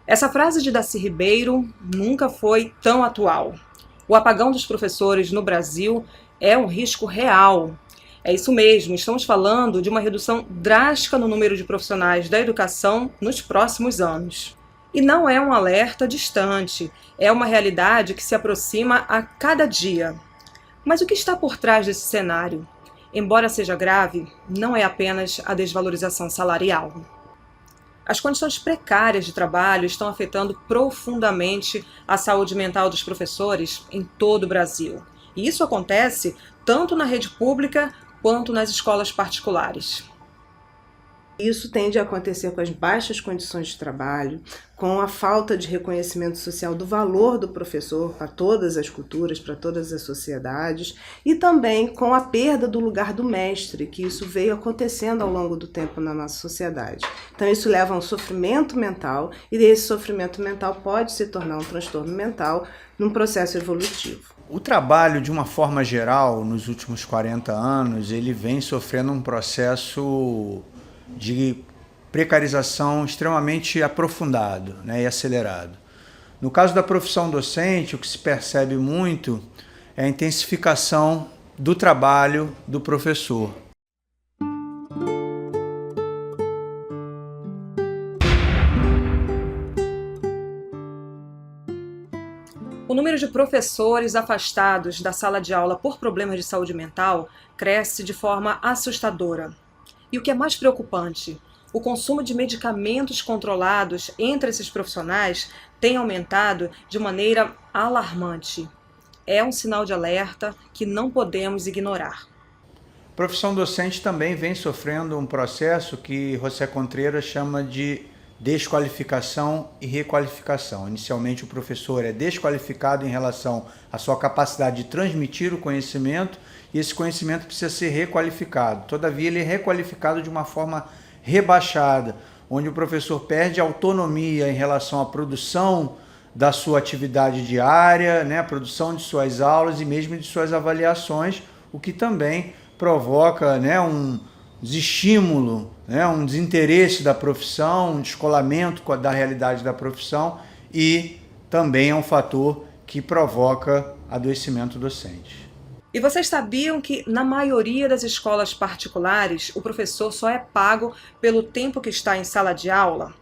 Essa frase de Darcy Ribeiro nunca foi tão atual. O apagão dos professores no Brasil é um risco real. É isso mesmo, estamos falando de uma redução drástica no número de profissionais da educação nos próximos anos. E não é um alerta distante, é uma realidade que se aproxima a cada dia. Mas o que está por trás desse cenário? Embora seja grave, não é apenas a desvalorização salarial. As condições precárias de trabalho estão afetando profundamente a saúde mental dos professores em todo o Brasil. E isso acontece tanto na rede pública quanto nas escolas particulares. Isso tende a acontecer com as baixas condições de trabalho, com a falta de reconhecimento social do valor do professor para todas as culturas, para todas as sociedades, e também com a perda do lugar do mestre, que isso veio acontecendo ao longo do tempo na nossa sociedade. Então isso leva a um sofrimento mental, e esse sofrimento mental pode se tornar um transtorno mental num processo evolutivo. O trabalho, de uma forma geral, nos últimos 40 anos, ele vem sofrendo um processo de precarização extremamente aprofundado, né, e acelerado. No caso da profissão docente, o que se percebe muito é a intensificação do trabalho do professor. O número de professores afastados da sala de aula por problemas de saúde mental cresce de forma assustadora. E o que é mais preocupante, o consumo de medicamentos controlados entre esses profissionais tem aumentado de maneira alarmante. É um sinal de alerta que não podemos ignorar. A profissão docente também vem sofrendo um processo que José Contreras chama de desqualificação e requalificação. Inicialmente o professor é desqualificado em relação à sua capacidade de transmitir o conhecimento e esse conhecimento precisa ser requalificado. Todavia ele é requalificado de uma forma rebaixada, onde o professor perde autonomia em relação à produção da sua atividade diária, né, a produção de suas aulas e mesmo de suas avaliações, o que também provoca, né, um desestímulo, né, um desinteresse da profissão, um descolamento da realidade da profissão e também é um fator que provoca adoecimento docente. E vocês sabiam que, na maioria das escolas particulares, o professor só é pago pelo tempo que está em sala de aula?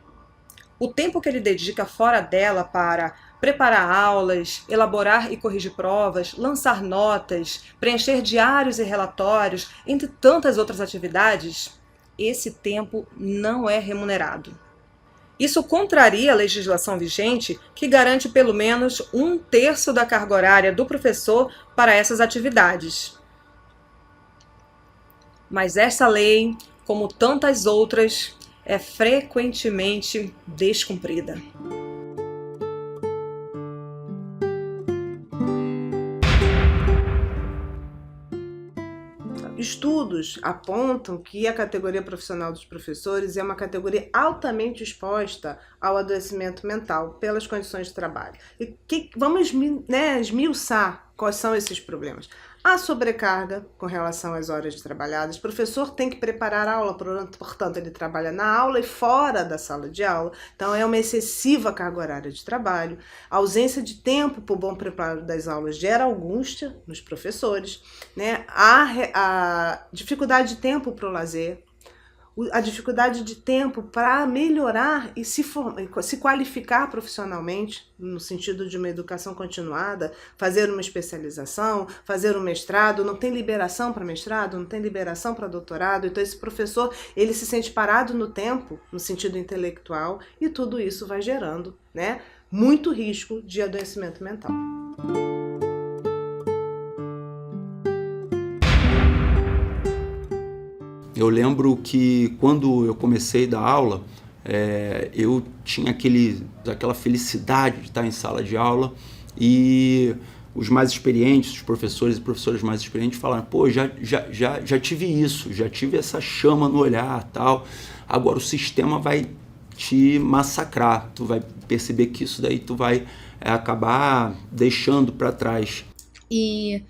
O tempo que ele dedica fora dela para preparar aulas, elaborar e corrigir provas, lançar notas, preencher diários e relatórios, entre tantas outras atividades, esse tempo não é remunerado. Isso contraria a legislação vigente, que garante pelo menos 1/3 da carga horária do professor para essas atividades. Mas essa lei, como tantas outras, é frequentemente descumprida. Estudos apontam que a categoria profissional dos professores é uma categoria altamente exposta ao adoecimento mental pelas condições de trabalho. E vamos, né, esmiuçar quais são esses problemas. A sobrecarga com relação às horas trabalhadas. O professor tem que preparar a aula, portanto ele trabalha na aula e fora da sala de aula, então é uma excessiva carga horária de trabalho. A ausência de tempo para o bom preparo das aulas gera angústia nos professores, né? A dificuldade de tempo para o lazer, a dificuldade de tempo para melhorar e se qualificar profissionalmente, no sentido de uma educação continuada, fazer uma especialização, fazer um mestrado, não tem liberação para mestrado, não tem liberação para doutorado, então esse professor ele se sente parado no tempo, no sentido intelectual, e tudo isso vai gerando, né, muito risco de adoecimento mental. Eu lembro que quando eu comecei a dar aula, eu tinha aquela felicidade de estar em sala de aula E os mais experientes, os professores e professoras mais experientes falaram, pô, já tive isso, já tive essa chama no olhar, tal. Agora o sistema vai te massacrar, tu vai perceber que isso daí tu vai acabar deixando para trás. E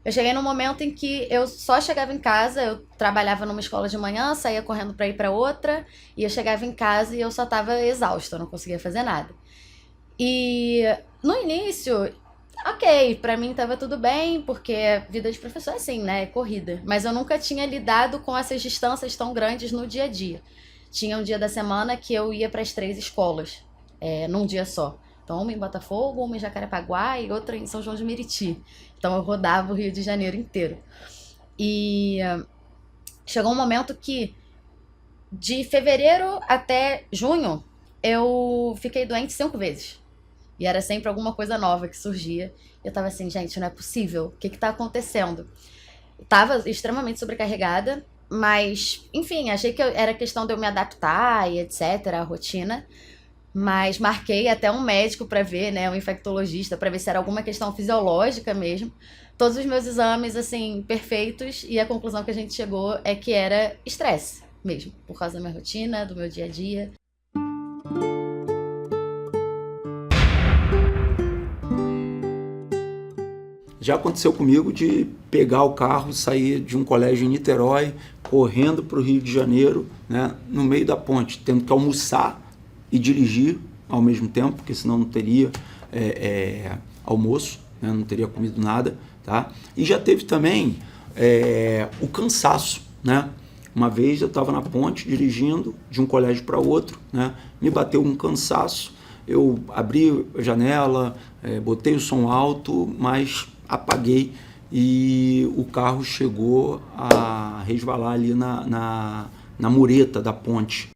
eu cheguei num momento em que eu só chegava em casa, eu trabalhava numa escola de manhã, saía correndo para ir para outra, e eu chegava em casa e eu só estava exausta, eu não conseguia fazer nada. E no início, ok, pra mim tava tudo bem, porque vida de professor é assim, né, é corrida. Mas eu nunca tinha lidado com essas distâncias tão grandes no dia a dia. Tinha um dia da semana que eu ia para as 3 escolas, num dia só. Então, uma em Botafogo, uma em Jacarepaguá e outra em São João de Meriti. Então, eu rodava o Rio de Janeiro inteiro. E chegou um momento que, de fevereiro até junho, eu fiquei doente 5 vezes. E era sempre alguma coisa nova que surgia. Eu tava assim, gente, não é possível. O que tá acontecendo? Eu tava extremamente sobrecarregada, mas, enfim, achei que era questão de eu me adaptar e etc, a rotina. Mas marquei até um médico pra ver, né, um infectologista, pra ver se era alguma questão fisiológica mesmo. Todos os meus exames, assim, perfeitos, e a conclusão que a gente chegou é que era estresse mesmo, por causa da minha rotina, do meu dia a dia. Já aconteceu comigo de pegar o carro, sair de um colégio em Niterói, correndo para o Rio de Janeiro, né, no meio da ponte, tendo que almoçar e dirigir ao mesmo tempo, porque senão não teria almoço, né, não teria comido nada. Tá? E já teve também o cansaço. Né? Uma vez eu estava na ponte dirigindo de um colégio para outro, né, me bateu um cansaço, eu abri a janela, botei o som alto, mas apaguei e o carro chegou a resvalar ali na mureta da ponte.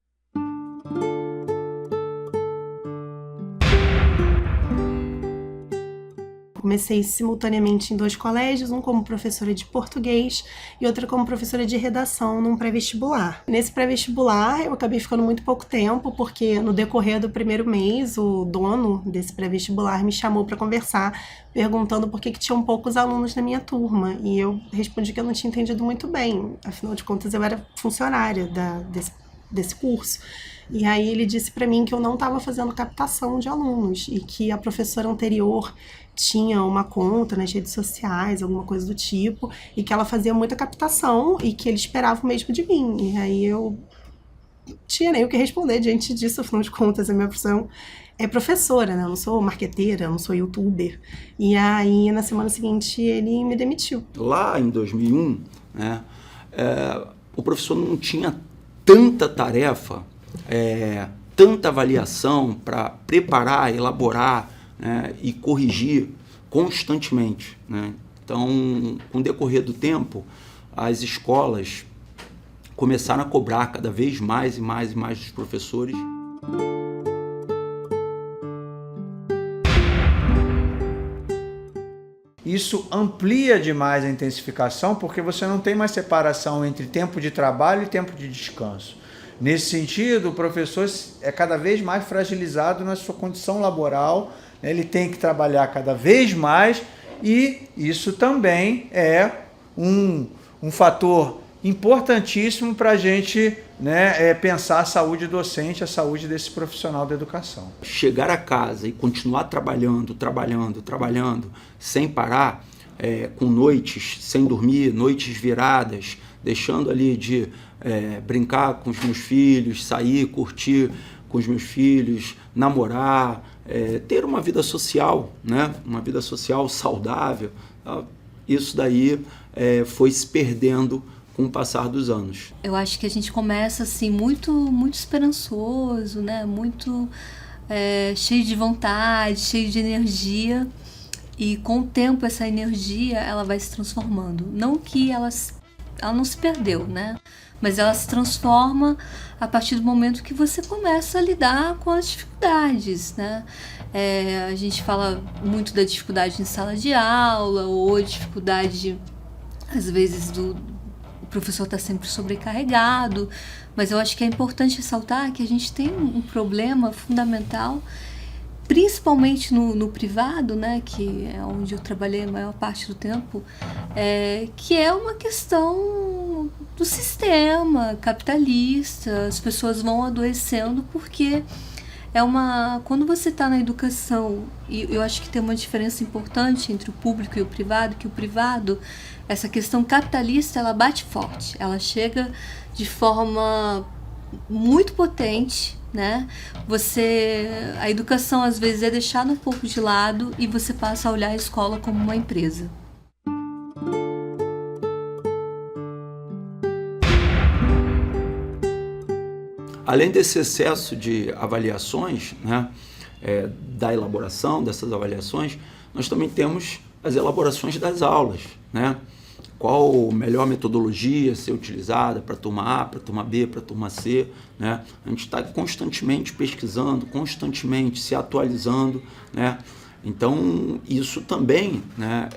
Comecei simultaneamente em 2 colégios, um como professora de português e outra como professora de redação num pré-vestibular. Nesse pré-vestibular eu acabei ficando muito pouco tempo, porque no decorrer do primeiro mês o dono desse pré-vestibular me chamou para conversar, perguntando por que tinham poucos alunos na minha turma, e eu respondi que eu não tinha entendido muito bem, afinal de contas eu era funcionária desse curso. E aí ele disse para mim que eu não estava fazendo captação de alunos e que a professora anterior tinha uma conta nas redes sociais, alguma coisa do tipo, e que ela fazia muita captação e que ele esperava o mesmo de mim. E aí eu tinha nem o que responder diante disso, afinal de contas, a minha profissão é professora, né? Eu não sou marqueteira, eu não sou youtuber. E aí, na semana seguinte, ele me demitiu. Lá em 2001, né, o professor não tinha tanta tarefa, tanta avaliação para preparar, elaborar, né, e corrigir constantemente. Né? Então, com o decorrer do tempo, as escolas começaram a cobrar cada vez mais e mais e mais dos professores. Isso amplia demais a intensificação, porque você não tem mais separação entre tempo de trabalho e tempo de descanso. Nesse sentido, o professor é cada vez mais fragilizado na sua condição laboral, né? Ele tem que trabalhar cada vez mais, e isso também é um fator importantíssimo para a gente, né, pensar a saúde docente, a saúde desse profissional da educação. Chegar a casa e continuar trabalhando, sem parar, com noites sem dormir, noites viradas, deixando ali de brincar com os meus filhos, sair, curtir com os meus filhos, namorar, ter uma vida social, né? Uma vida social saudável. Isso daí foi se perdendo com o passar dos anos. Eu acho que a gente começa assim muito esperançoso, né? Muito cheio de vontade, cheio de energia, e com o tempo essa energia ela vai se transformando. Não que ela não se perdeu, né? Mas ela se transforma a partir do momento que você começa a lidar com as dificuldades, né? A gente fala muito da dificuldade em sala de aula, ou dificuldade, às vezes, o professor está sempre sobrecarregado, mas eu acho que é importante ressaltar que a gente tem um problema fundamental, principalmente no privado, né, que é onde eu trabalhei a maior parte do tempo, que é uma questão do sistema capitalista. As pessoas vão adoecendo porque quando você está na educação, e eu acho que tem uma diferença importante entre o público e o privado, que o privado, essa questão capitalista, ela bate forte, ela chega de forma muito potente, né? A educação às vezes é deixada um pouco de lado e você passa a olhar a escola como uma empresa. Além desse excesso de avaliações, né, da elaboração dessas avaliações, nós também temos as elaborações das aulas, né? Qual a melhor metodologia a ser utilizada para turma A, para turma B, para turma C, né? A gente está constantemente pesquisando, constantemente se atualizando, né? Então, isso também, né,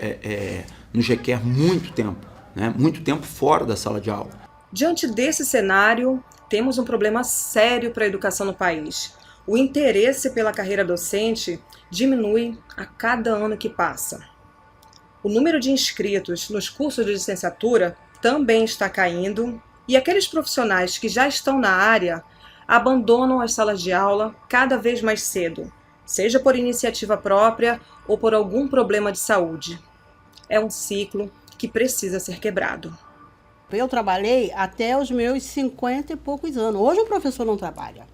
nos requer muito tempo, né? Muito tempo fora da sala de aula. Diante desse cenário, temos um problema sério para a educação no país. O interesse pela carreira docente diminui a cada ano que passa. O número de inscritos nos cursos de licenciatura também está caindo e aqueles profissionais que já estão na área abandonam as salas de aula cada vez mais cedo, seja por iniciativa própria ou por algum problema de saúde. É um ciclo que precisa ser quebrado. Eu trabalhei até os meus 50 e poucos anos. Hoje o professor não trabalha.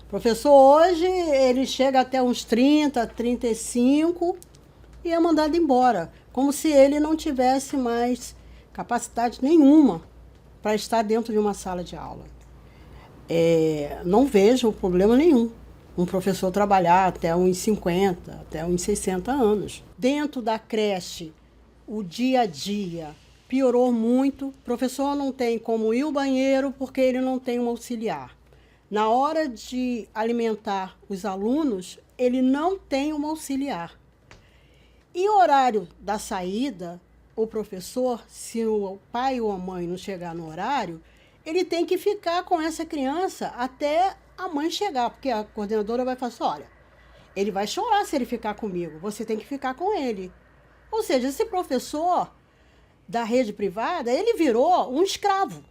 O professor hoje, ele chega até uns 30, 35 e é mandado embora. Como se ele não tivesse mais capacidade nenhuma para estar dentro de uma sala de aula. Não vejo problema nenhum um professor trabalhar até uns 50, até uns 60 anos. Dentro da creche, o dia a dia piorou muito. O professor não tem como ir ao banheiro porque ele não tem um auxiliar. Na hora de alimentar os alunos, ele não tem um auxiliar. E o horário da saída, o professor, se o pai ou a mãe não chegar no horário, ele tem que ficar com essa criança até a mãe chegar, porque a coordenadora vai falar assim, olha, ele vai chorar se ele ficar comigo, você tem que ficar com ele. Ou seja, esse professor da rede privada, ele virou um escravo.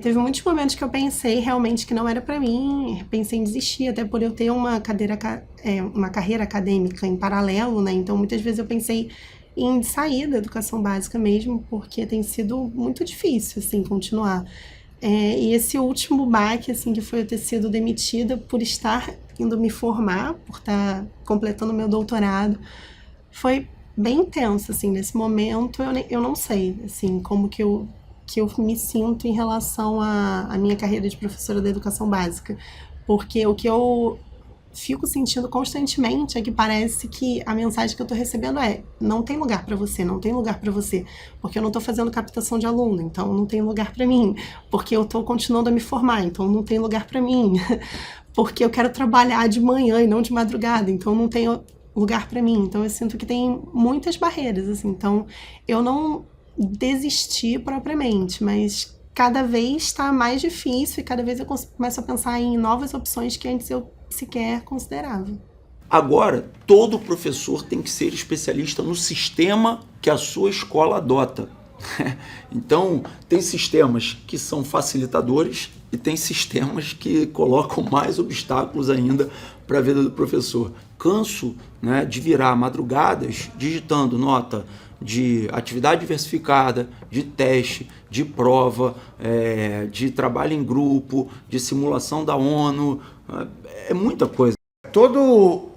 Teve muitos momentos que eu pensei realmente que não era para mim, pensei em desistir, até por eu ter uma carreira acadêmica em paralelo, né? Então muitas vezes eu pensei em sair da educação básica mesmo, porque tem sido muito difícil, assim, continuar. E esse último baque, assim, que foi eu ter sido demitida por estar indo me formar, por estar completando meu doutorado, foi bem intenso, assim, nesse momento eu não sei, assim, como que eu me sinto em relação à minha carreira de professora da educação básica, porque o que eu fico sentindo constantemente é que parece que a mensagem que eu estou recebendo não tem lugar para você, não tem lugar para você, porque eu não estou fazendo captação de aluno, então não tem lugar para mim, porque eu estou continuando a me formar, então não tem lugar para mim, porque eu quero trabalhar de manhã e não de madrugada, então não tem lugar para mim, então eu sinto que tem muitas barreiras, assim, então eu não desisti propriamente, mas cada vez está mais difícil e cada vez eu começo a pensar em novas opções que antes eu sequer considerava. Agora, todo professor tem que ser especialista no sistema que a sua escola adota. Então, tem sistemas que são facilitadores e tem sistemas que colocam mais obstáculos ainda para a vida do professor. Canso, né, de virar madrugadas digitando nota de atividade diversificada, de teste, de prova, de trabalho em grupo, de simulação da ONU, é muita coisa. Todo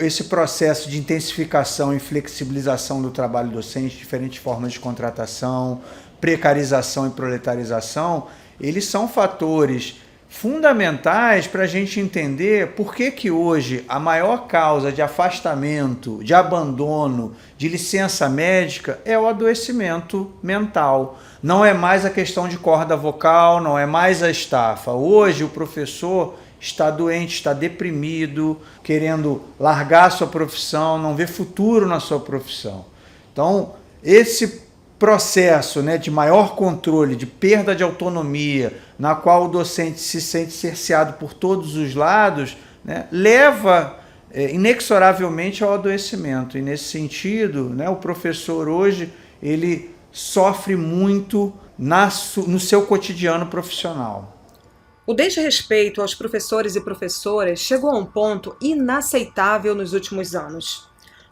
esse processo de intensificação e flexibilização do trabalho docente, diferentes formas de contratação, precarização e proletarização, eles são fatores fundamentais para a gente entender por que hoje a maior causa de afastamento, de abandono, de licença médica é o adoecimento mental. Não é mais a questão de corda vocal, não é mais a estafa. Hoje o professor está doente, está deprimido, querendo largar a sua profissão, não vê futuro na sua profissão. Então, esse processo, né, de maior controle, de perda de autonomia, na qual o docente se sente cerceado por todos os lados, né, leva inexoravelmente ao adoecimento. E nesse sentido, né, o professor hoje ele sofre muito no seu cotidiano profissional. O desrespeito aos professores e professoras chegou a um ponto inaceitável nos últimos anos.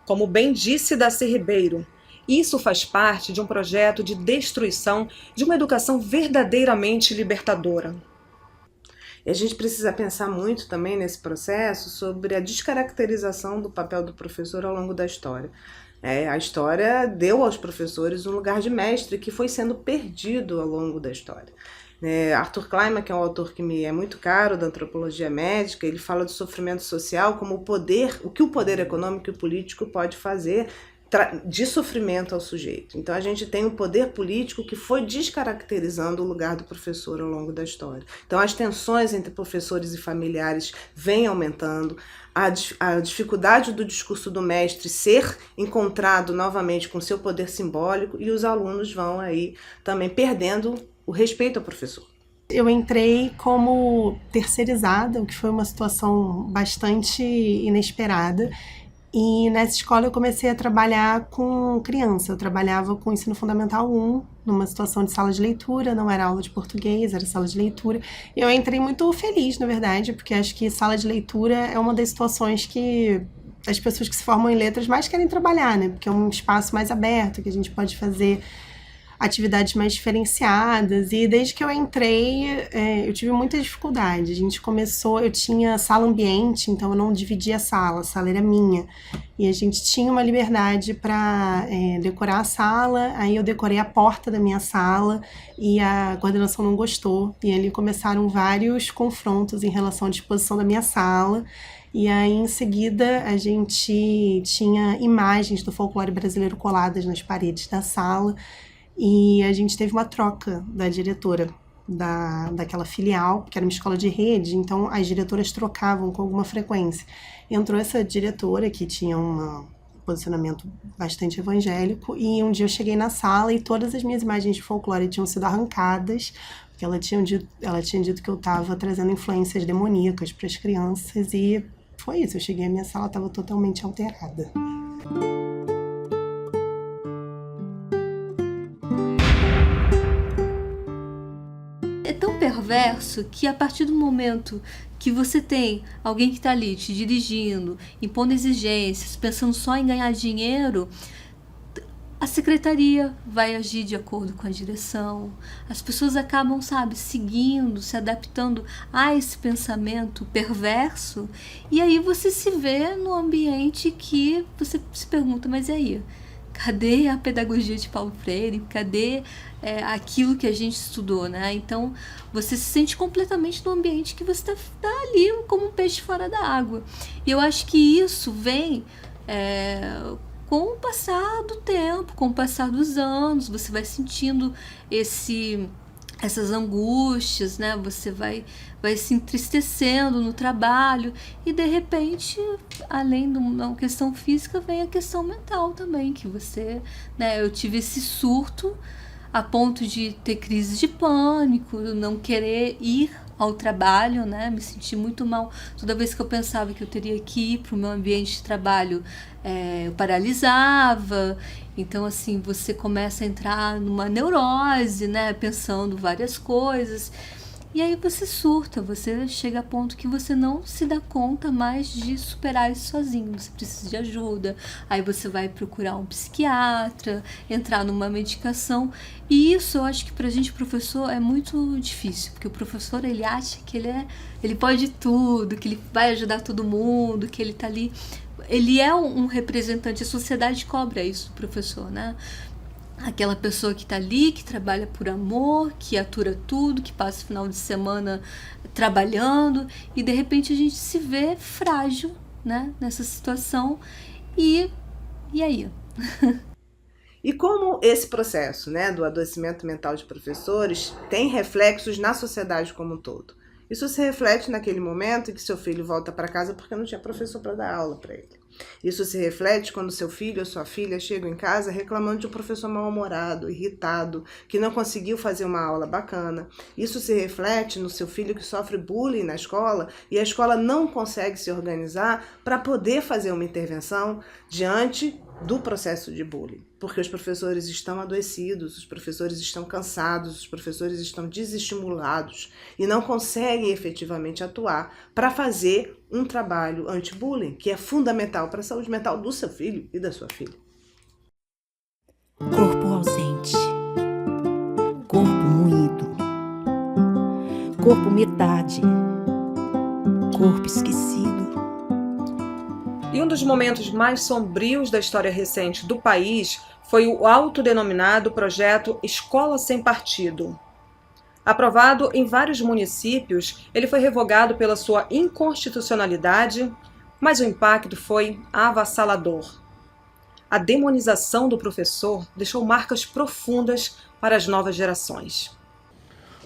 Como bem disse Daci Ribeiro, isso faz parte de um projeto de destruição de uma educação verdadeiramente libertadora. E a gente precisa pensar muito também nesse processo sobre a descaracterização do papel do professor ao longo da história. A história deu aos professores um lugar de mestre que foi sendo perdido ao longo da história. Arthur Kleinman, que é um autor que me é muito caro, da antropologia médica, ele fala do sofrimento social como o que o poder econômico e político pode fazer de sofrimento ao sujeito. Então a gente tem um poder político que foi descaracterizando o lugar do professor ao longo da história. Então as tensões entre professores e familiares vêm aumentando, a dificuldade do discurso do mestre ser encontrado novamente com seu poder simbólico, e os alunos vão aí também perdendo o respeito ao professor. Eu entrei como terceirizada, o que foi uma situação bastante inesperada. E nessa escola eu comecei a trabalhar com criança. Eu trabalhava com ensino fundamental 1, numa situação de sala de leitura, não era aula de português, era sala de leitura. E eu entrei muito feliz, na verdade, porque acho que sala de leitura é uma das situações que as pessoas que se formam em letras mais querem trabalhar, né? Porque é um espaço mais aberto, que a gente pode fazer atividades mais diferenciadas, e desde que eu entrei eu tive muita dificuldade. A gente começou, eu tinha sala ambiente, então eu não dividia a sala era minha, e a gente tinha uma liberdade para decorar a sala. Aí eu decorei a porta da minha sala e a coordenação não gostou, e ali começaram vários confrontos em relação à disposição da minha sala. E aí, em seguida, a gente tinha imagens do folclore brasileiro coladas nas paredes da sala. E a gente teve uma troca da diretora daquela filial, que era uma escola de rede, então as diretoras trocavam com alguma frequência. Entrou essa diretora que tinha um posicionamento bastante evangélico, e um dia eu cheguei na sala e todas as minhas imagens de folclore tinham sido arrancadas, porque ela tinha dito que eu estava trazendo influências demoníacas para as crianças, e foi isso. Eu cheguei, a minha sala estava totalmente alterada. É tão perverso que a partir do momento que você tem alguém que está ali te dirigindo, impondo exigências, pensando só em ganhar dinheiro, a secretaria vai agir de acordo com a direção. As pessoas acabam, seguindo, se adaptando a esse pensamento perverso, e aí você se vê num ambiente que você se pergunta, mas e aí? Cadê a pedagogia de Paulo Freire? Cadê aquilo que a gente estudou, né? Então, você se sente completamente no ambiente que você está ali como um peixe fora da água. E eu acho que isso vem com o passar do tempo, com o passar dos anos. Você vai sentindo essas angústias, né? Você vai se entristecendo no trabalho, e de repente, além de uma questão física, vem a questão mental também, que você, né? Eu tive esse surto a ponto de ter crise de pânico, não querer ir ao trabalho, né? Me senti muito mal toda vez que eu pensava que eu teria que ir para o meu ambiente de trabalho. Eu paralisava. Então, assim, você começa a entrar numa neurose, né? Pensando várias coisas. E aí você surta, você chega a ponto que você não se dá conta mais de superar isso sozinho. Você precisa de ajuda. Aí você vai procurar um psiquiatra, entrar numa medicação. E isso, eu acho que pra gente, professor, é muito difícil. Porque o professor, ele acha que ele pode tudo, que ele vai ajudar todo mundo, que ele tá ali. Ele é um representante, a sociedade cobra isso do professor, né? Aquela pessoa que está ali, que trabalha por amor, que atura tudo, que passa o final de semana trabalhando, e de repente a gente se vê frágil, né, nessa situação. E aí? E como esse processo, né, do adoecimento mental de professores tem reflexos na sociedade como um todo? Isso se reflete naquele momento em que seu filho volta para casa porque não tinha professor para dar aula para ele. Isso se reflete quando seu filho ou sua filha chegam em casa reclamando de um professor mal-humorado, irritado, que não conseguiu fazer uma aula bacana. Isso se reflete no seu filho que sofre bullying na escola e a escola não consegue se organizar para poder fazer uma intervenção diante do processo de bullying, porque os professores estão adoecidos, os professores estão cansados, os professores estão desestimulados e não conseguem efetivamente atuar para fazer um trabalho anti-bullying, que é fundamental para a saúde mental do seu filho e da sua filha. Corpo ausente, corpo moído, corpo metade, corpo esquecido. E um dos momentos mais sombrios da história recente do país foi o autodenominado projeto Escola Sem Partido. Aprovado em vários municípios, ele foi revogado pela sua inconstitucionalidade, mas o impacto foi avassalador. A demonização do professor deixou marcas profundas para as novas gerações.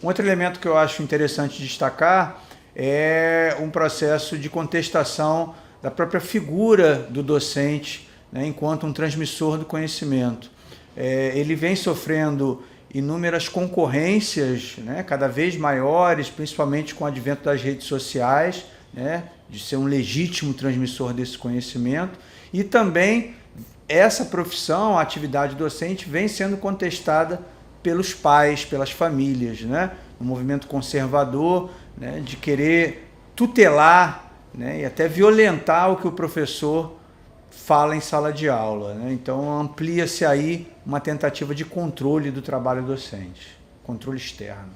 Um outro elemento que eu acho interessante destacar é um processo de contestação da própria figura do docente, né, enquanto um transmissor do conhecimento. Ele vem sofrendo inúmeras concorrências, né, cada vez maiores, principalmente com o advento das redes sociais, né, de ser um legítimo transmissor desse conhecimento, e também essa profissão, a atividade docente, vem sendo contestada pelos pais, pelas famílias, né, um movimento conservador, né, de querer tutelar, né, e até violentar o que o professor fala em sala de aula, né? Então amplia-se aí uma tentativa de controle do trabalho docente, controle externo.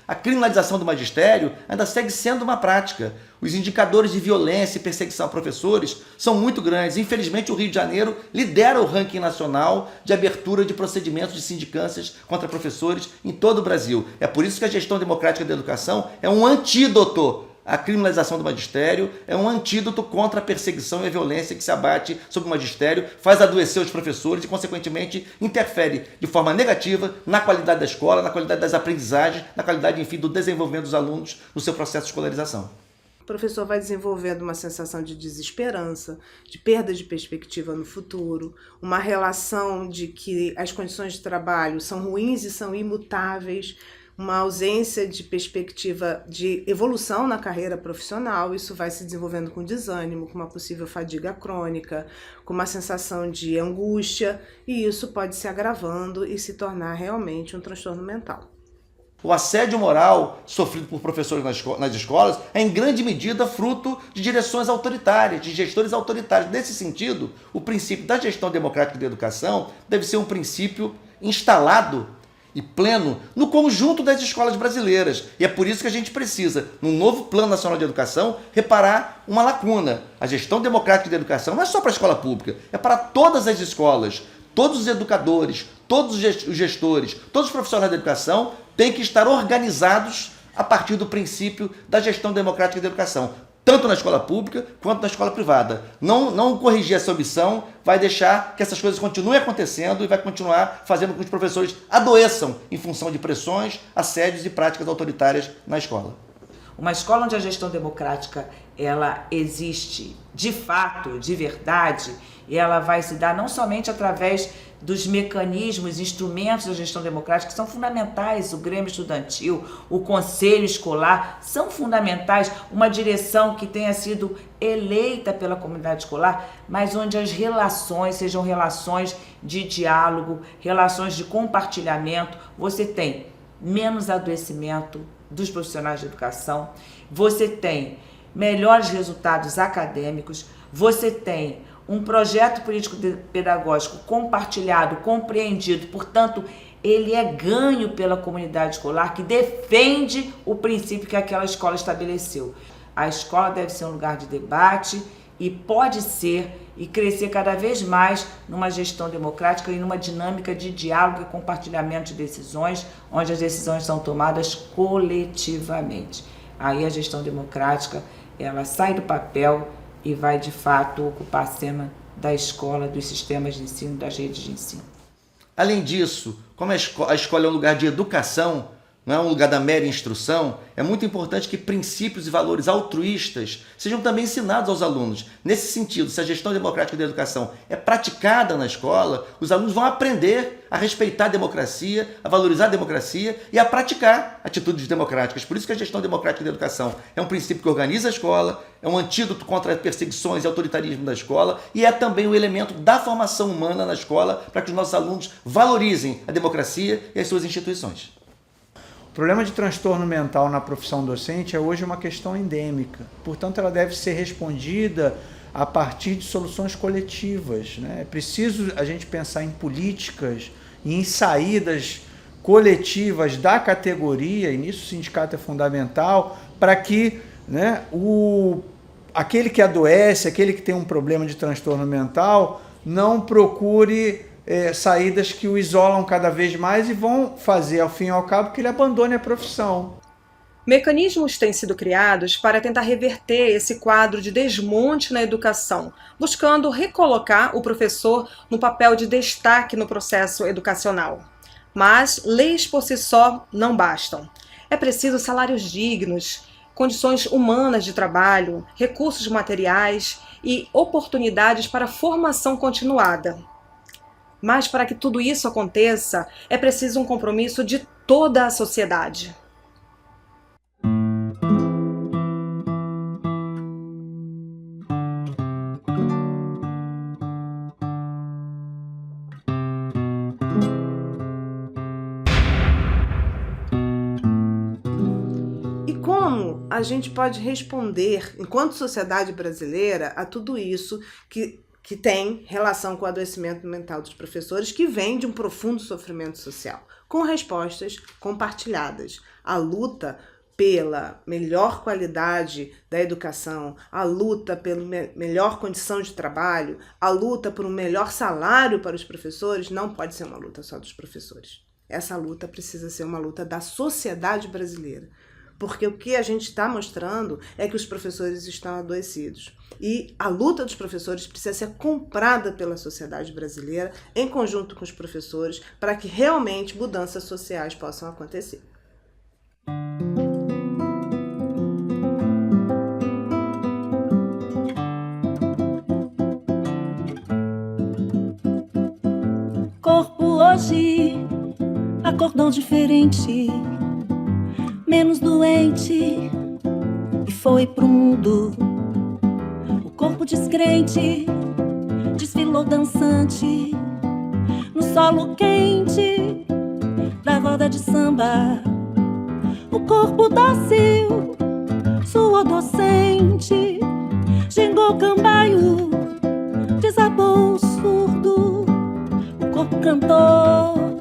A criminalização do magistério ainda segue sendo uma prática. Os indicadores de violência e perseguição a professores são muito grandes. Infelizmente, o Rio de Janeiro lidera o ranking nacional de abertura de procedimentos de sindicâncias contra professores em todo o Brasil. É por isso que a gestão democrática da educação é um antídoto. A criminalização do magistério é um antídoto contra a perseguição e a violência que se abate sobre o magistério, faz adoecer os professores e, consequentemente, interfere de forma negativa na qualidade da escola, na qualidade das aprendizagens, na qualidade, enfim, do desenvolvimento dos alunos no seu processo de escolarização. O professor vai desenvolvendo uma sensação de desesperança, de perda de perspectiva no futuro, uma relação de que as condições de trabalho são ruins e são imutáveis, uma ausência de perspectiva de evolução na carreira profissional. Isso vai se desenvolvendo com desânimo, com uma possível fadiga crônica, com uma sensação de angústia, e isso pode se agravando e se tornar realmente um transtorno mental. O assédio moral sofrido por professores nas escolas é em grande medida fruto de direções autoritárias, de gestores autoritários. Nesse sentido, o princípio da gestão democrática da educação deve ser um princípio instalado e pleno no conjunto das escolas brasileiras. E é por isso que a gente precisa, no novo Plano Nacional de Educação, reparar uma lacuna. A gestão democrática da educação não é só para a escola pública, é para todas as escolas. Todos os educadores, todos os gestores, todos os profissionais da educação têm que estar organizados a partir do princípio da gestão democrática da educação, tanto na escola pública quanto na escola privada. Não corrigir essa omissão vai deixar que essas coisas continuem acontecendo e vai continuar fazendo com que os professores adoeçam em função de pressões, assédios e práticas autoritárias na escola. Uma escola onde a gestão democrática ela existe de fato, de verdade, e ela vai se dar não somente através dos mecanismos, instrumentos da gestão democrática que são fundamentais, o Grêmio Estudantil, o Conselho Escolar, são fundamentais, uma direção que tenha sido eleita pela comunidade escolar, mas onde as relações sejam relações de diálogo, relações de compartilhamento. Você tem menos adoecimento dos profissionais de educação, você tem melhores resultados acadêmicos, você tem um projeto político-pedagógico compartilhado, compreendido, portanto, ele é ganho pela comunidade escolar que defende o princípio que aquela escola estabeleceu. A escola deve ser um lugar de debate e pode ser e crescer cada vez mais numa gestão democrática e numa dinâmica de diálogo e compartilhamento de decisões, onde as decisões são tomadas coletivamente. Aí a gestão democrática, ela sai do papel e vai, de fato, ocupar a cena da escola, dos sistemas de ensino, das redes de ensino. Além disso, como a escola é um lugar de educação, não é um lugar da mera instrução, é muito importante que princípios e valores altruístas sejam também ensinados aos alunos. Nesse sentido, se a gestão democrática da educação é praticada na escola, os alunos vão aprender a respeitar a democracia, a valorizar a democracia e a praticar atitudes democráticas. Por isso que a gestão democrática da educação é um princípio que organiza a escola, é um antídoto contra perseguições e autoritarismo da escola e é também um elemento da formação humana na escola para que os nossos alunos valorizem a democracia e as suas instituições. O problema de transtorno mental na profissão docente é hoje uma questão endêmica. Portanto, ela deve ser respondida a partir de soluções coletivas, né? É preciso a gente pensar em políticas e em saídas coletivas da categoria, e nisso o sindicato é fundamental, para que, né, aquele que adoece, aquele que tem um problema de transtorno mental, não procure saídas que o isolam cada vez mais e vão fazer, ao fim e ao cabo, que ele abandone a profissão. Mecanismos têm sido criados para tentar reverter esse quadro de desmonte na educação, buscando recolocar o professor no papel de destaque no processo educacional. Mas leis por si só não bastam. É preciso salários dignos, condições humanas de trabalho, recursos materiais e oportunidades para formação continuada. Mas para que tudo isso aconteça, é preciso um compromisso de toda a sociedade. E como a gente pode responder, enquanto sociedade brasileira, a tudo isso que tem relação com o adoecimento mental dos professores, que vem de um profundo sofrimento social, com respostas compartilhadas. A luta pela melhor qualidade da educação, a luta pela melhor condição de trabalho, a luta por um melhor salário para os professores, não pode ser uma luta só dos professores. Essa luta precisa ser uma luta da sociedade brasileira. Porque o que a gente está mostrando é que os professores estão adoecidos. E a luta dos professores precisa ser comprada pela sociedade brasileira, em conjunto com os professores, para que realmente mudanças sociais possam acontecer. Corpo hoje acordou diferente, menos doente, e foi pro mundo. O corpo descrente desfilou dançante no solo quente da roda de samba. O corpo dócil suou docente, gingou cambaio, desabou surdo. O corpo cantou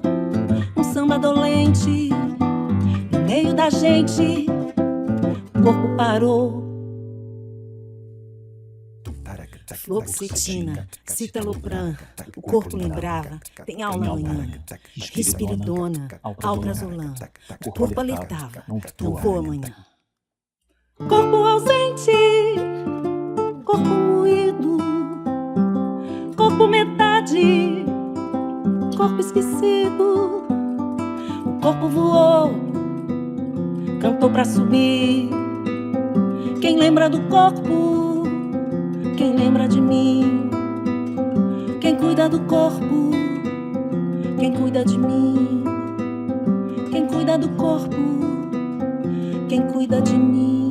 um samba dolente. No meio da gente, o corpo parou. Fluoxetina, citalopram, o corpo lembrava, tem aula amanhã. Risperidona, alprazolam, o corpo alertava, não vou amanhã. Corpo ausente, corpo moído, corpo metade, corpo esquecido. O corpo voou, cantou pra subir. Quem lembra do corpo? Quem lembra de mim? Quem cuida do corpo? Quem cuida de mim? Quem cuida do corpo? Quem cuida de mim?